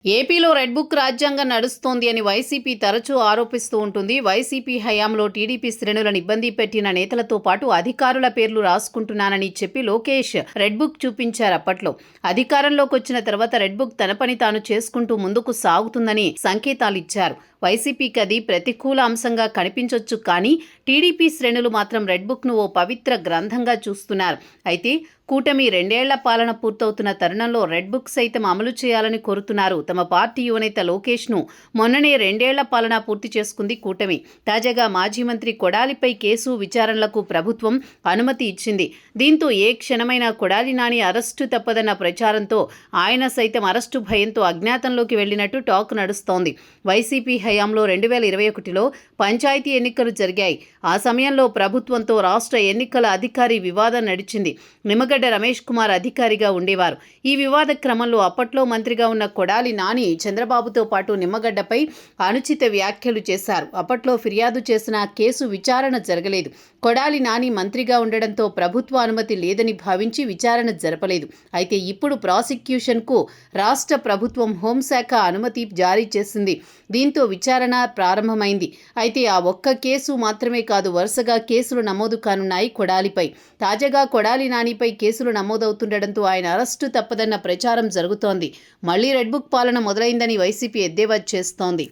ఏపీలో red book రాజ్యాంగం నడుస్తోంది అని వైసీపీ తరచూ ఆరోపిస్తూ ఉంటుంది. వైసీపీ హయాంలో టీడీపీ శ్రేణులను ఇబ్బంది పెట్టిన నేతలతో పాటు అధికారుల పేర్లు రాసుకుంటున్నానని చెప్పి లోకేష్ రెడ్ బుక్ చూపించారు. అప్పట్లో అధికారంలోకి వచ్చిన తర్వాత రెడ్ బుక్ తన పని తాను చేసుకుంటూ ముందుకు సాగుతుందని సంకేతాలు ఇచ్చారు. వైసీపీకి అది ప్రతికూల అంశంగా కనిపించొచ్చు, కానీ టీడీపీ శ్రేణులు మాత్రం రెడ్ బుక్ను ఓ పవిత్ర గ్రంథంగా చూస్తున్నారు. అయితే కూటమి 2 ఏళ్ల పాలన పూర్తవుతున్న తరుణంలో రెడ్ బుక్ సైతం అమలు చేయాలని కోరుతున్నారు. తమ పార్టీ యువనేత లోకేష్ను మొన్ననే 2 ఏళ్ల పాలన పూర్తి చేసుకుంది కూటమి. తాజాగా మాజీ మంత్రి కొడాలిపై కేసు విచారణలకు ప్రభుత్వం అనుమతి ఇచ్చింది. దీంతో ఏ క్షణమైనా కొడాలి నాని అరెస్టు తప్పదన్న ప్రచారంతో ఆయన సైతం అరెస్టు భయంతో అజ్ఞాతంలోకి వెళ్లినట్టు టాక్ నడుస్తోంది. వైసీపీ హయాంలో 2021లో పంచాయతీ ఎన్నికలు జరిగాయి. ఆ సమయంలో ప్రభుత్వంతో రాష్ట్ర ఎన్నికల అధికారి వివాదం నడిచింది. నిమ్మగడ్డ రమేష్ కుమార్ అధికారిగా ఉండేవారు. ఈ వివాద క్రమంలో అప్పట్లో మంత్రిగా ఉన్న కొడాలి నాని చంద్రబాబుతో పాటు నిమ్మగడ్డపై అనుచిత వ్యాఖ్యలు చేశారు. అప్పట్లో ఫిర్యాదు చేసిన కేసు విచారణ జరగలేదు. కొడాలి నాని మంత్రిగా ఉండడంతో ప్రభుత్వ అనుమతి లేదని భావించి విచారణ జరపలేదు. అయితే ఇప్పుడు ప్రాసిక్యూషన్కు రాష్ట్ర ప్రభుత్వం హోంశాఖ అనుమతి జారీ చేసింది. దీంతో విచారణ ప్రారంభమైంది. అయితే ఆ ఒక్క కేసు మాత్రమే కాదు, వరుసగా కేసులు నమోదు కానున్నాయి కొడాలిపై. తాజాగా కొడాలి నానిపై కేసులు నమోదవుతుండటంతో ఆయన అరెస్టు తప్పదన్న ప్రచారం జరుగుతోంది. మళ్లీ రెడ్ బుక్ పాలన మొదలైందని వైసీపీ ఎద్దేవా చేస్తోంది.